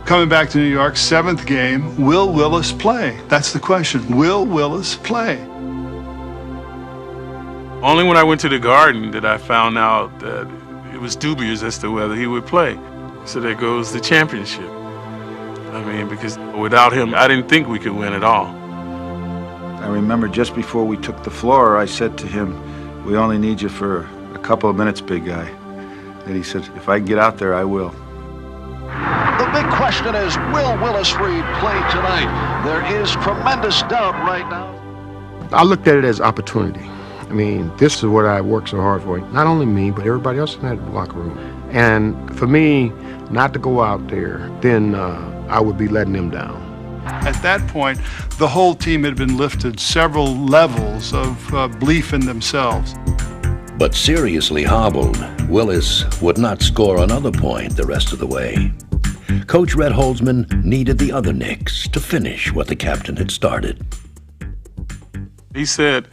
Coming back to New York, 7th game, will Willis play? That's the question. Will Willis play? Only when I went to the Garden did I found out that it was dubious as to whether he would play. So there goes the championship. I mean, because without him, I didn't think we could win at all. I remember just before we took the floor, I said to him, "We only need you for a couple of minutes, big guy." And he said, "If I can get out there, I will." The big question is, will Willis Reed play tonight? There is tremendous doubt right now. I looked at it as opportunity. I mean, this is what I worked so hard for. Not only me, but everybody else in that locker room. And for me not to go out there, then I would be letting them down. At that point, the whole team had been lifted several levels of belief in themselves. But seriously hobbled, Willis would not score another point the rest of the way. Coach Red Holzman needed the other Knicks to finish what the captain had started. He said,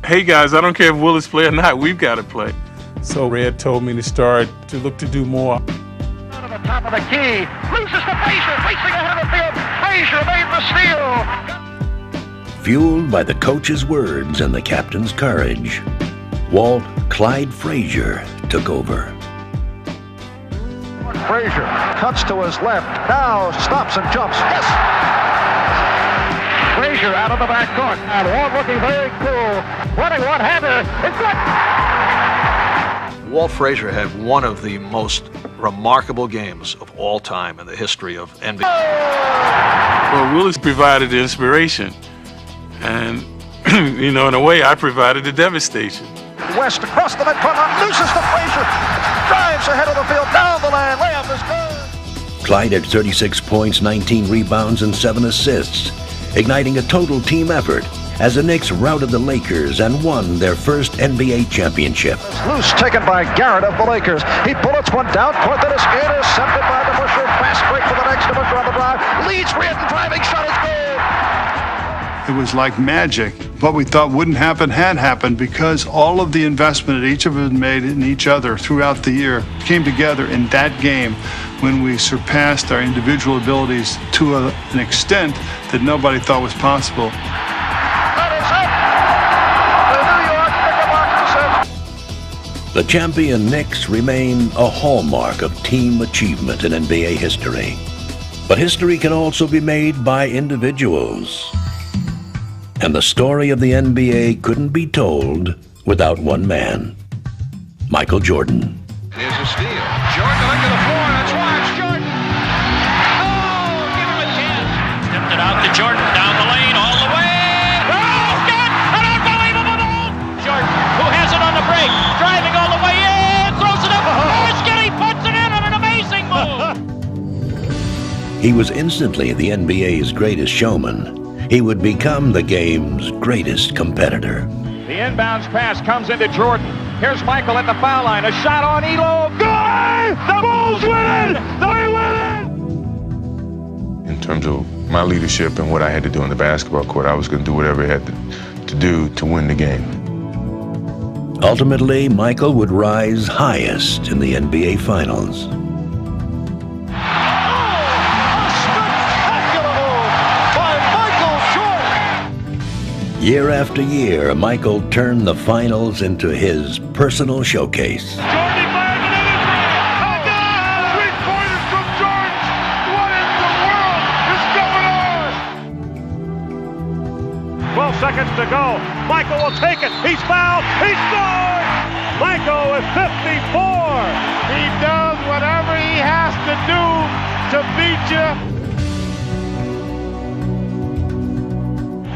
"Hey guys, I don't care if Willis play or not, we've got to play." So Red told me to start to look to do more. To the top of the key, loses to Frazier, racing ahead of the field. Frazier made the steal. Fueled by the coach's words and the captain's courage, Walt Clyde Frazier took over. Frazier cuts to his left, now stops and jumps. Yes! Frazier out of the back court, and Walt looking very cool. Running one-hander, it's good! Walt Frazier had one of the most remarkable games of all time in the history of NBA. Well, Willis provided the inspiration. And, you know, in a way, I provided the devastation. West across the midcourt, loses to Frazier. Drives ahead of the field, down the lane, layup is good. Clyde had 36 points, 19 rebounds, and 7 assists, igniting a total team effort as the Knicks routed the Lakers and won their first NBA championship. Loose taken by Garrett of the Lakers. He bullets one down court that is intercepted by the Busher. Fast break for the next to Busher on the drive. Leads Reardon, driving shot is good. It was like magic. What we thought wouldn't happen had happened because all of the investment that each of us made in each other throughout the year came together in that game when we surpassed our individual abilities to an extent that nobody thought was possible. The champion Knicks remain a hallmark of team achievement in NBA history. But history can also be made by individuals. And the story of the NBA couldn't be told without one man, Michael Jordan. Here's a steal. Jordan under the floor. Let's watch Jordan. Oh, give him a chance. Tipped it out to Jordan down the lane all the way. Oh, good! An unbelievable move. Jordan, who has it on the break, driving all the way in, throws it up. Oh, Skinny puts it in on an amazing move. He was instantly the NBA's greatest showman. He would become the game's greatest competitor. The inbounds pass comes into Jordan. Here's Michael at the foul line. A shot on Elo. Good! The Bulls win! They win! In terms of my leadership and what I had to do on the basketball court, I was going to do whatever I had to do to win the game. Ultimately, Michael would rise highest in the NBA Finals. Year after year, Michael turned the finals into his personal showcase. Jordan fires another three. Three-pointers from Jordan. What in the world is going on? 12 seconds to go. Michael will take it. He's fouled. He scored! Michael with 54. He does whatever he has to do to beat you.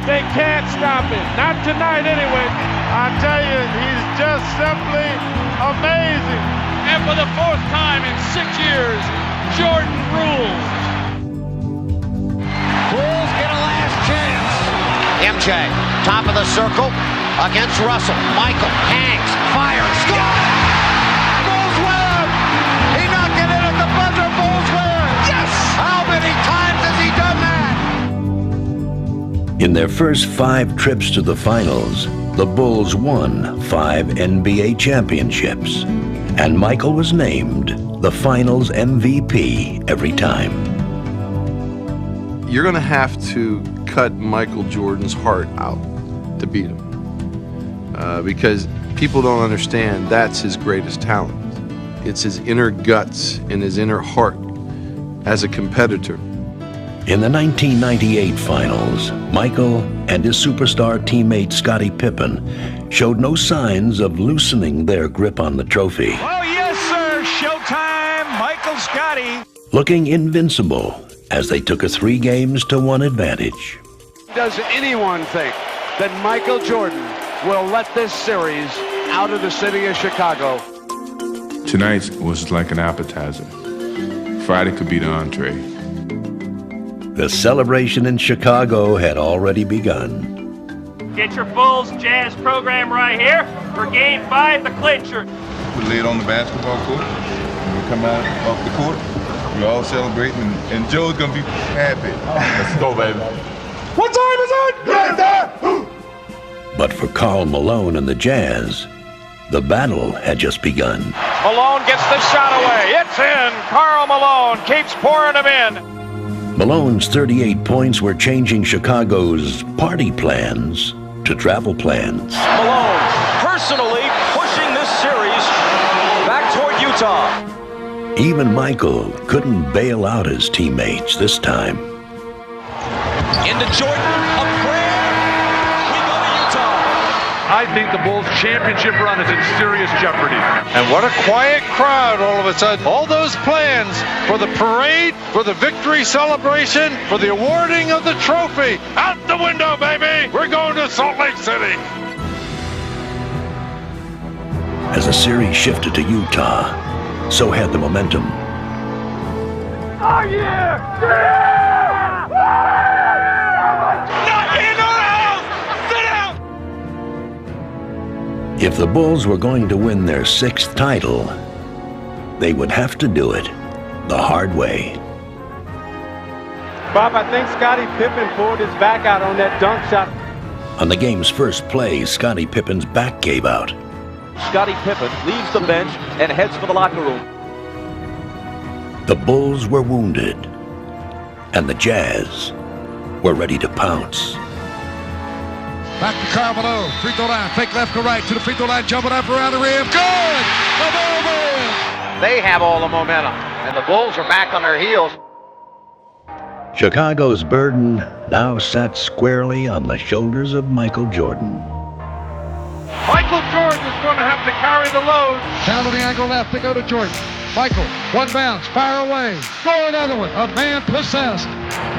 They can't stop him. Not tonight anyway. I tell you, he's just simply amazing. And for the fourth time in 6 years, Jordan rules. Bulls get a last chance. MJ, top of the circle against Russell. Michael hangs, fires, score! Bulls win! He knocked it in at the buzzer. Bulls win! Yes! How many times has he done that? In their first 5 trips to the finals, the Bulls won 5 NBA championships, and Michael was named the finals MVP every time. You're going to have to cut Michael Jordan's heart out to beat him, because people don't understand that's his greatest talent. It's his inner guts and his inner heart as a competitor. In the 1998 finals, Michael and his superstar teammate Scottie Pippen showed no signs of loosening their grip on the trophy. Oh, yes, sir. Showtime. Michael Scottie. Looking invincible as they took a 3-1 advantage. Does anyone think that Michael Jordan will let this series out of the city of Chicago? Tonight was like an appetizer. Friday could be the entree. The celebration in Chicago had already begun. Get your Bulls Jazz program right here for Game 5, the clincher. We lay it on the basketball court. When we come out off the court, we're all celebrating, and Joe's gonna be happy. Let's go, baby. What time is it? But for Karl Malone and the Jazz, the battle had just begun. Malone gets the shot away. It's in. Karl Malone keeps pouring them in. Malone's 38 points were changing Chicago's party plans to travel plans. Malone personally pushing this series back toward Utah. Even Michael couldn't bail out his teammates this time. Into Jordan, a prayer. We go to Utah. I think the Bulls' championship run is in serious jeopardy. And what a quiet crowd all of a sudden. All those plans for the parade, for the victory celebration, for the awarding of the trophy. Out the window, baby! We're going to Salt Lake City. As the series shifted to Utah, so had the momentum. Oh, yeah! Yeah! Not in our house! Sit down! If the Bulls were going to win their 6th title, they would have to do it the hard way. Bob, I think Scottie Pippen pulled his back out on that dunk shot. On the game's first play, Scottie Pippen's back gave out. Scottie Pippen leaves the bench and heads for the locker room. The Bulls were wounded, and the Jazz were ready to pounce. Back to Karl Malone, free throw line, fake left to right, to the free throw line, jumping up around the rim. Good! The Bulls win! They have all the momentum, and the Bulls are back on their heels. Chicago's burden now sat squarely on the shoulders of Michael Jordan. Michael Jordan is going to have to carry the load. Down to the angle left, they go to Jordan. Michael, one bounce, fire away. Score another one, a man possessed.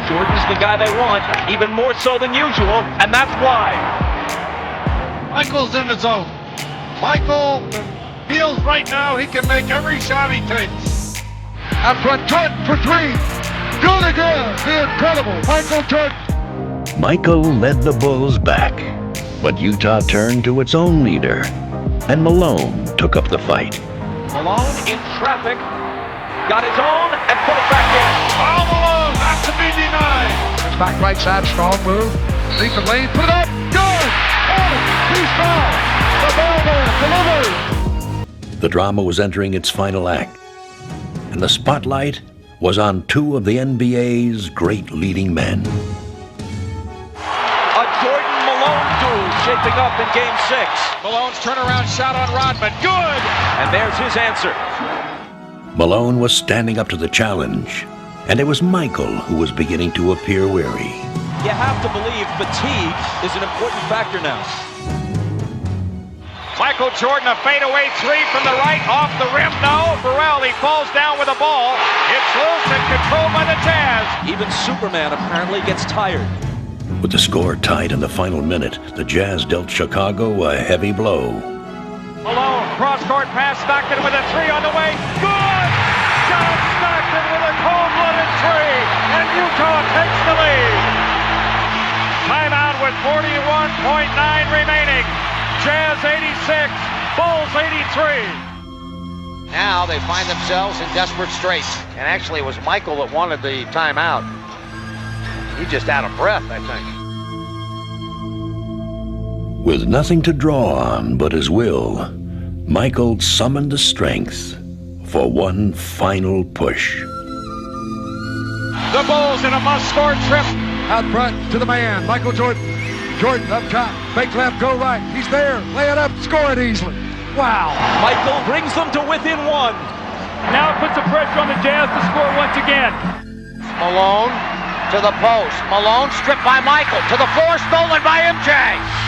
Jordan's the guy they want, even more so than usual, and that's why. Michael's in the zone. Michael feels right now he can make every shot he takes. Up front, Jordan for 3. Good again, the incredible Michael Jordan. Michael led the Bulls back, but Utah turned to its own leader, and Malone took up the fight. Malone in traffic, got his own and put it back in. Karl Malone, not to be denied. Back right side, strong move. Deep the lane, put it up, good! Oh, he's fouled. The ball delivers. The drama was entering its final act, and the spotlight was on 2 of the NBA's great leading men. A Jordan Malone up in Game 6. Malone's turnaround shot on Rodman. Good! And there's his answer. Malone was standing up to the challenge, and it was Michael who was beginning to appear weary. You have to believe fatigue is an important factor now. Michael Jordan, a fadeaway three from the right, off the rim. No, Burrell, he falls down with the ball. It's loose and controlled by the Jazz. Even Superman apparently gets tired. With the score tied in the final minute, the Jazz dealt Chicago a heavy blow. Malone, cross-court pass, Stockton with a three on the way. Good! John Stockton with a cold-blooded three, and Utah takes the lead. Timeout with 41.9 remaining. Jazz 86, Bulls 83. Now they find themselves in desperate straits. And actually, it was Michael that wanted the timeout. He just out of breath, I think. With nothing to draw on but his will, Michael summoned the strength for one final push. The Bulls in a must-score trip. Out front to the man, Michael Jordan. Jordan up top, fake left, go right. He's there, lay it up, score it easily. Wow. Michael brings them to within one. Now puts the pressure on the Jazz to score once again. Malone to the post. Malone stripped by Michael. To the floor, stolen by MJ.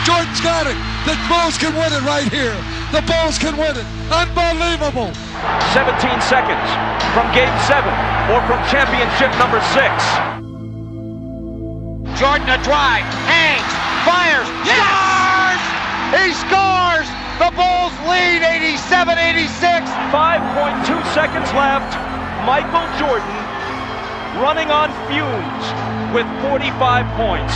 Jordan's got it. The Bulls can win it right here. The Bulls can win it. Unbelievable. 17 seconds from Game 7 or from championship number 6. Jordan a drive, hangs, fires, scores! He scores! The Bulls lead 87-86. 5.2 seconds left. Michael Jordan running on fumes with 45 points.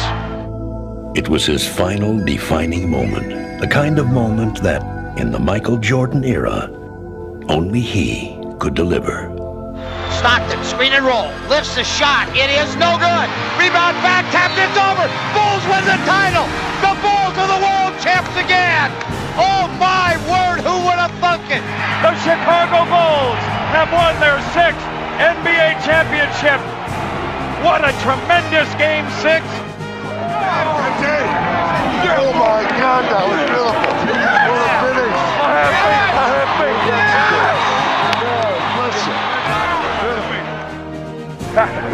It was his final defining moment, the kind of moment that, in the Michael Jordan era, only he could deliver. Stockton, screen and roll, lifts the shot, it is no good. Rebound back, tapped, it's over. Bulls win the title. The Bulls are the world champs again. Oh my word, who would have thunk it? The Chicago Bulls have won their 6th NBA championship. What a tremendous Game 6. Oh my God, that was beautiful. What a finish. I have faith.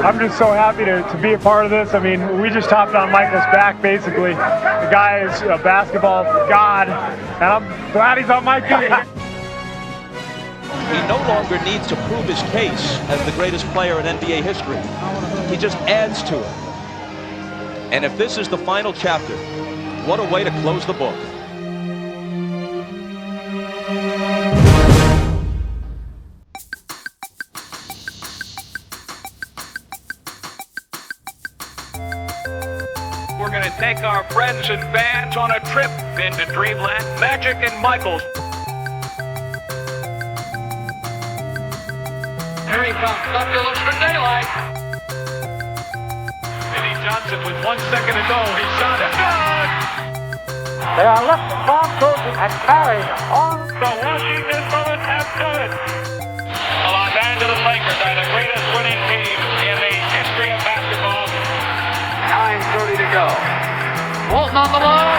I'm just so happy to be a part of this. I mean, we just hopped on Michael's back, basically. The guy is a basketball god, and I'm glad he's on my team. He no longer needs to prove his case as the greatest player in NBA history. He just adds to it. And if this is the final chapter, what a way to close the book. We're going to take our friends and fans on a trip into Dreamland, Magic and Michaels. Here he comes. Thunder looks for daylight. Eddie Johnson with 1 second to go. He shot it. Good! They are left Boston and carried on. The Washington Bullets have done it. The Los Angeles Lakers are the greatest winning team in the history of basketball. 9:30 to go. Walton on the line.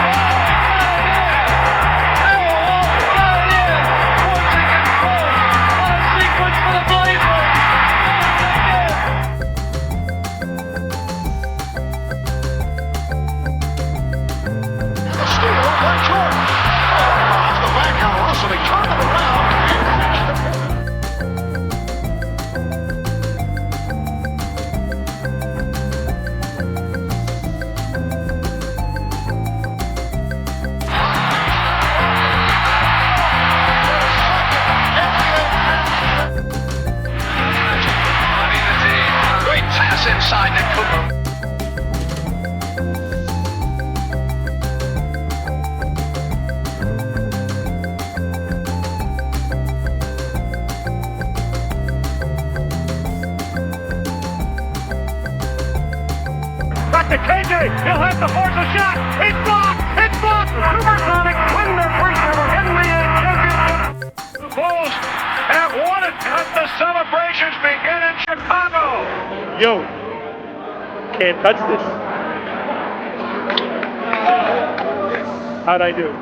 Inside the Cooper. Back to KJ. He'll have to force a shot. It's blocked. It's blocked. The Supersonics win their first ever NBA championship. The Bulls have won it. And the celebrations begin in Chicago. Yo, can't touch this. How'd I do?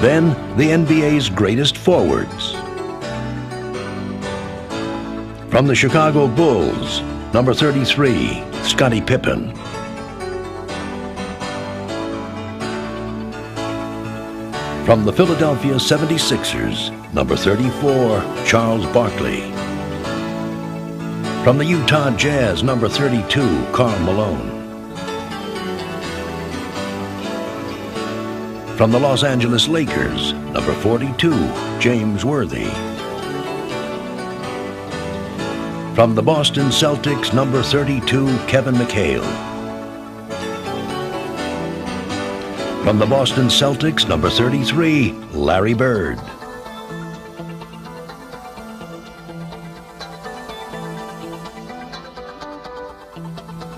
Then, the NBA's greatest forwards. From the Chicago Bulls, number 33, Scottie Pippen. From the Philadelphia 76ers, number 34, Charles Barkley. From the Utah Jazz, number 32, Karl Malone. From the Los Angeles Lakers, number 42, James Worthy. From the Boston Celtics, number 32, Kevin McHale. From the Boston Celtics, number 33, Larry Bird.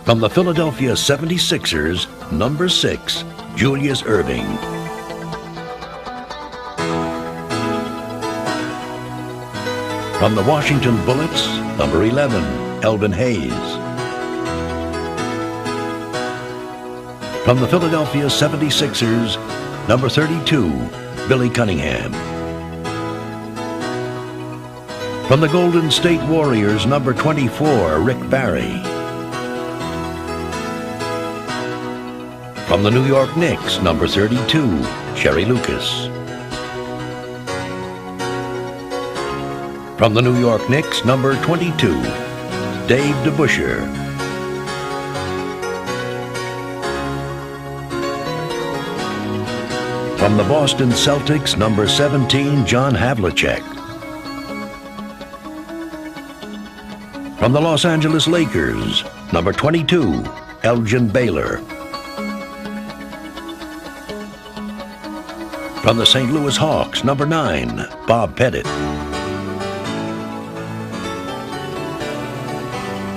From the Philadelphia 76ers, number 6, Julius Erving. From the Washington Bullets, number 11, Elvin Hayes. From the Philadelphia 76ers, number 32, Billy Cunningham. From the Golden State Warriors, number 24, Rick Barry. From the New York Knicks, number 32, Sherry Lucas. From the New York Knicks, number 22, Dave DeBusschere. From the Boston Celtics, number 17, John Havlicek. From the Los Angeles Lakers, number 22, Elgin Baylor. From the St. Louis Hawks, number 9, Bob Pettit.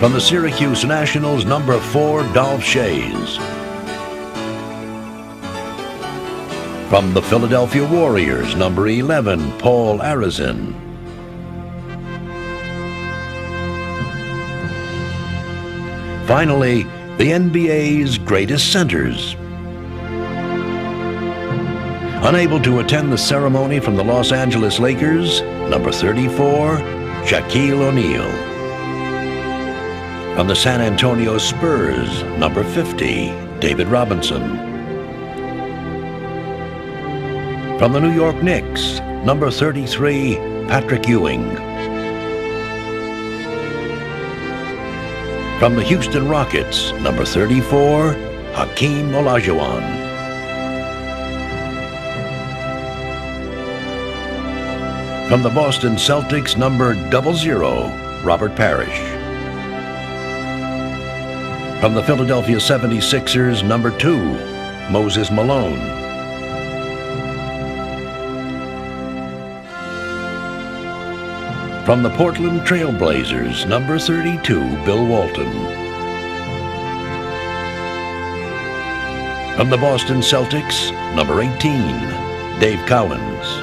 From the Syracuse Nationals, number 4, Dolph Schayes. From the Philadelphia Warriors, number 11, Paul Arizin. Finally, the NBA's greatest centers. Unable to attend the ceremony from the Los Angeles Lakers, number 34, Shaquille O'Neal. From the San Antonio Spurs, number 50, David Robinson. From the New York Knicks, number 33, Patrick Ewing. From the Houston Rockets, number 34, Hakeem Olajuwon. From the Boston Celtics, number 00, Robert Parrish. From the Philadelphia 76ers, number 2, Moses Malone. From the Portland Trailblazers, number 32, Bill Walton. From the Boston Celtics, number 18, Dave Cowens.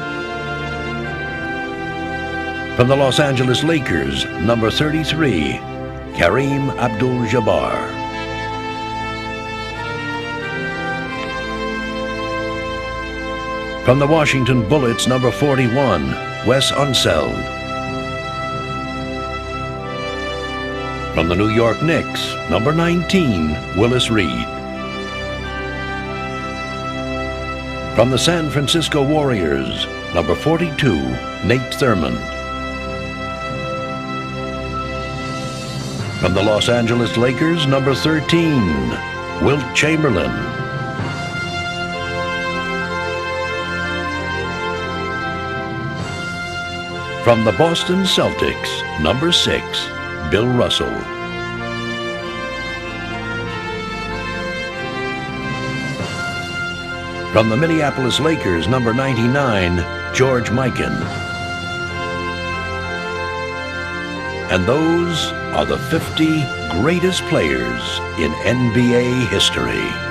From the Los Angeles Lakers, number 33, Kareem Abdul-Jabbar. From the Washington Bullets, number 41, Wes Unseld. From the New York Knicks, number 19, Willis Reed. From the San Francisco Warriors, number 42, Nate Thurmond. From the Los Angeles Lakers, number 13, Wilt Chamberlain. From the Boston Celtics, number 6, Bill Russell. From the Minneapolis Lakers, number 99, George Mikan. And those are the 50 greatest players in NBA history.